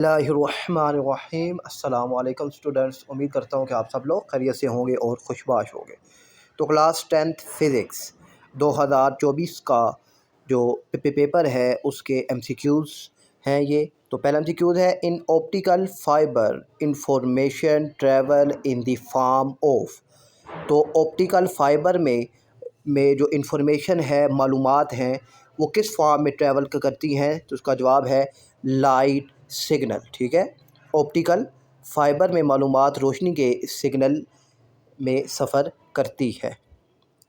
बिस्मिल्लाहिर्रहमानिर्रहीम। अस्सलाम वालेकुम स्टूडेंट्स, उम्मीद करता हूँ कि आप सब लोग खैरियत से होंगे और खुशबाश होंगे। तो क्लास टेंथ फ़िज़िक्स 2024 का जो पेपर है उसके एमसीक्यूज़ हैं ये। तो पहला एमसीक्यूज़ है, in optical fibre information travel in the form of. तो ऑप्टिकल फ़ाइबर में जो इंफॉर्मेशन है, मालूमात हैं, वो किस फॉर्म में ट्रैवल करती हैं? तो उसका जवाब है लाइट सिग्नल। ठीक है, ऑप्टिकल फ़ाइबर में मालूमात रोशनी के सिग्नल में सफ़र करती है।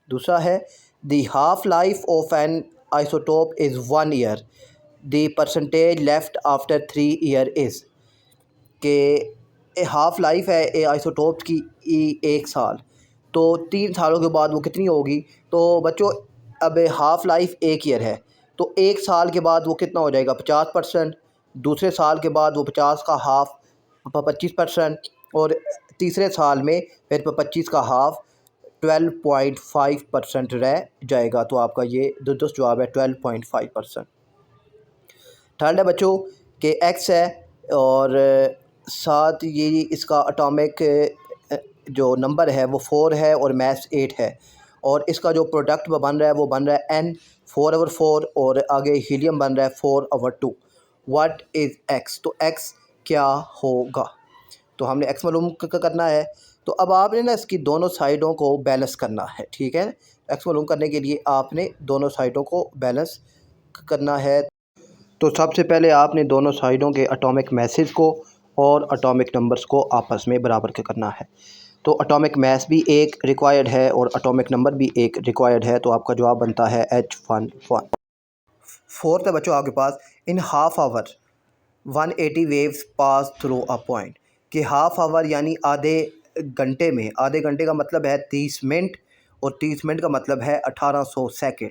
दूसरा है, the half life of N isotope is 1 year, the percentage left after 3 year is. के हाफ़ लाइफ है आइसोटोप की 1 साल, तो 3 सालों के बाद वो कितनी होगी? तो बच्चों, अब हाफ़ लाइफ 1 ईयर है, तो 1 साल के बाद वो कितना हो जाएगा? 50%। दूसरे साल के बाद वो 50 का हाफ़ 25%, और तीसरे साल में फिर 25 का हाफ़ 12.5% रह जाएगा। तो आपका ये दुरुस्त जवाब है 12.5%। थर्ड है बच्चों कि एक्स है, और साथ ये इसका एटॉमिक जो नंबर है वो 4 है और मास 8 है, और इसका जो प्रोडक्ट बन रहा है वो बन रहा है n 4/4, और आगे हीलियम बन रहा है 4/2। What is x? तो एक्स क्या होगा? तो हमने एक्स मालूम करना है। तो अब आपने ना इसकी दोनों साइडों को बैलेंस करना है। ठीक है, एक्स मालूम करने के लिए आपने दोनों साइडों को बैलेंस करना है। तो सबसे पहले आपने दोनों साइडों के एटॉमिक मैसेज को और एटॉमिक नंबर्स को आपस में बराबर करना है। तो एटॉमिक मास भी एक रिक्वायर्ड है और एटॉमिक नंबर भी एक रिक्वायर्ड है, तो आपका जवाब बनता है H11। फोर्थ है बच्चों आपके पास, in half hour 180 waves pass through a point. कि हाफ आवर यानी आधे घंटे में, आधे घंटे का मतलब है 30 मिनट, और 30 मिनट का मतलब है 1800 सेकेंड।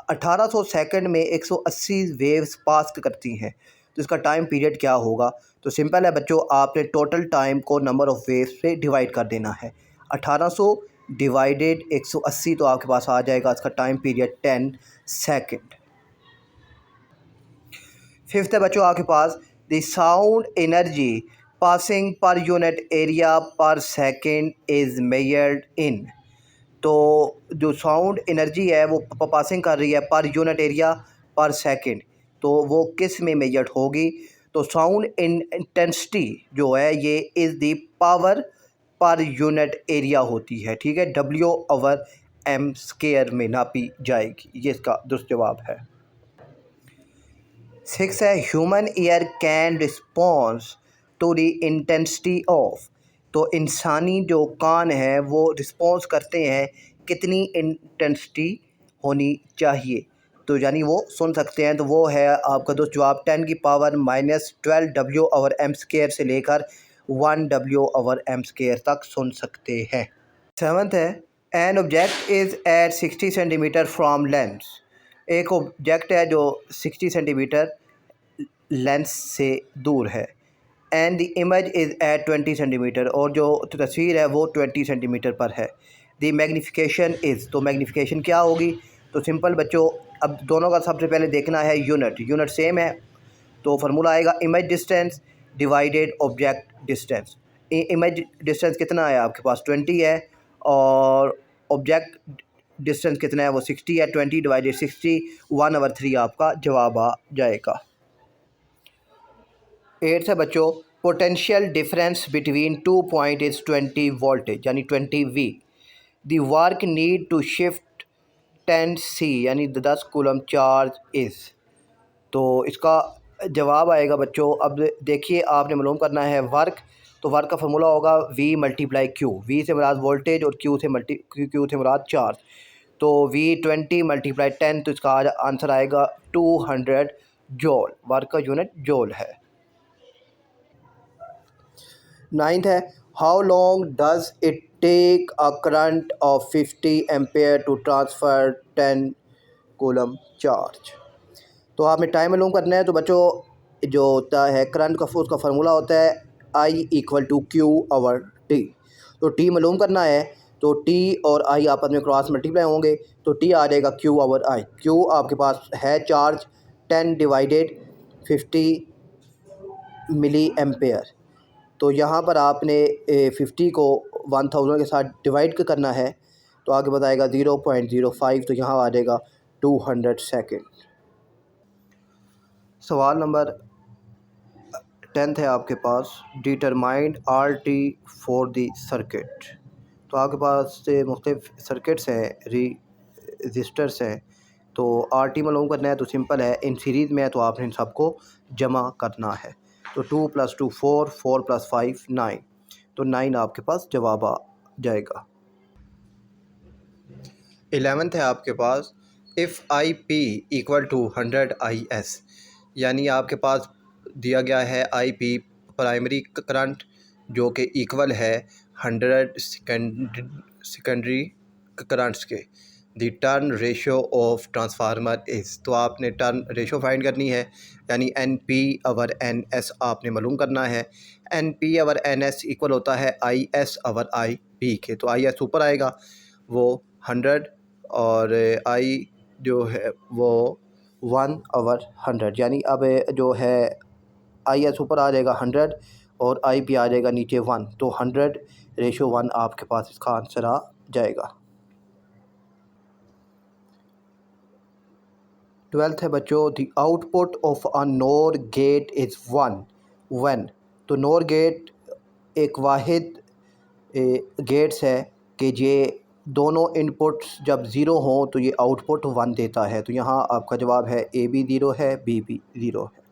1800 सेकंड में 180 वेव्स पास करती हैं, तो इसका टाइम पीरियड क्या होगा? तो सिंपल है बच्चों, आपने टोटल टाइम को नंबर ऑफ़ वेव्स से डिवाइड कर देना है। 1800 डिवाइडेड 180, तो आपके पास आ जाएगा इसका टाइम पीरियड 10 सेकंड। फिफ्थ है बच्चों आपके पास, the sound energy passing per unit area per second is measured in. तो जो साउंड एनर्जी है वो पासिंग कर रही है पर यूनिट एरिया पर सेकंड, तो वो किस में मेजर्ड होगी? तो साउंड इंटेंसिटी जो है ये इज़ द पावर पर यूनिट एरिया होती है। ठीक है, W/m² में नापी जाएगी। ये इसका दुरुस्त जवाब है। 6 है, human ear can response to the intensity of. तो इंसानी जो कान है वो रिस्पॉन्स करते हैं कितनी इंटेंसिटी होनी चाहिए, तो यानी वो सुन सकते हैं। तो वो है आपका दोस्त जवाब 10⁻⁻12 W/m² से लेकर 1 W/m² तक सुन सकते हैं। सेवन्थ है, an object is at 60 centimetre from lens. एक ऑब्जेक्ट है जो 60 सेंटीमीटर लेंस से दूर है, and the image is at 20 centimetre, और जो तस्वीर है वो 20 सेंटीमीटर पर है। द मैग्नीफिकेशन इज़, तो मैग्नीफिकेशन क्या होगी? तो सिंपल बच्चों, अब दोनों का सबसे पहले देखना है यूनिट सेम है, तो फार्मूला आएगा image distance divided object distance. Image distance कितना है आपके पास? 20 है, और ऑब्जेक्ट डिस्टेंस कितना है? वो 60 है। 20 डिवाइडेड 60, 1/3 आपका जवाब आ जाएगा। 8 है बच्चों, potential difference between 2 point is 20 voltage यानी 20 V। The work need to shift 10 C यानी 10 कूलम चार्ज इज़। तो इसका जवाब आएगा बच्चों, अब देखिए आपने मालूम करना है वर्क। तो वर्क का फार्मूला होगा V×Q। V से मुराद वोल्टेज और Q से मुराद चार्ज। तो V20 × 10, तो इसका आंसर आएगा 200 जॉल। वर्क का यूनिट जॉल है। 9th है, how long does it take a current of 50 ampere to transfer 10 coulomb charge. तो आपने टाइम मालूम करना है। तो बच्चों जो होता है करंट का, उसका फार्मूला होता है I = Q/T। तो T मालूम करना है, तो T और I आपस में क्रॉस मल्टीप्लाई होंगे, तो T आ जाएगा Q/I। Q आपके पास है चार्ज, 10 डिवाइडेड 50 मिली एम्पेयर। तो यहाँ पर आपने 50 को 1000 के साथ डिवाइड करना है, तो आगे बताएगा 0.05, तो यहाँ आ जाएगा 200 सेकेंड। सवाल नंबर 10 है आपके पास, determined R T for the circuit. तो आपके पास मुख्तलिफ सर्किट्स हैं, रजिस्टर्स हैं। तो आर टी मालूम करना है तो सिंपल है, इन सीरीज़ में है तो आपने इन सबको जमा करना है। तो 2 + 2 4, 4 + 5 9, तो 9 आपके पास जवाब आ जाएगा। 11th है आपके पास, if I P equal to 100 IS, यानी आपके पास दिया गया है आई पी प्राइमरी करंट जो कि इक्वल है 100 सेकेंडरी करंट्स के। The turn ratio of transformer is, तो आपने टर्न रेशो फाइंड करनी है, यानी N P over N S आपने मालूम करना है। N P over N S equal होता है I S over I P के। तो आई एस ऊपर आएगा वो 100 और आई जो है वो 1/100, यानी अब जो है आई एस ऊपर आ जाएगा 100 और आई पी आ जाएगा नीचे 1, तो 100:1 आपके पास इसका आंसर आ जाएगा। 12th है बच्चों, the output of a NOR gate is 1 when. तो नोर गेट एक वाहिद गेट्स है कि ये दोनों इनपुट्स जब ज़ीरो हों तो ये आउटपुट 1 देता है। तो यहाँ आपका जवाब है ए भी ज़ीरो है, बी भी ज़ीरो है।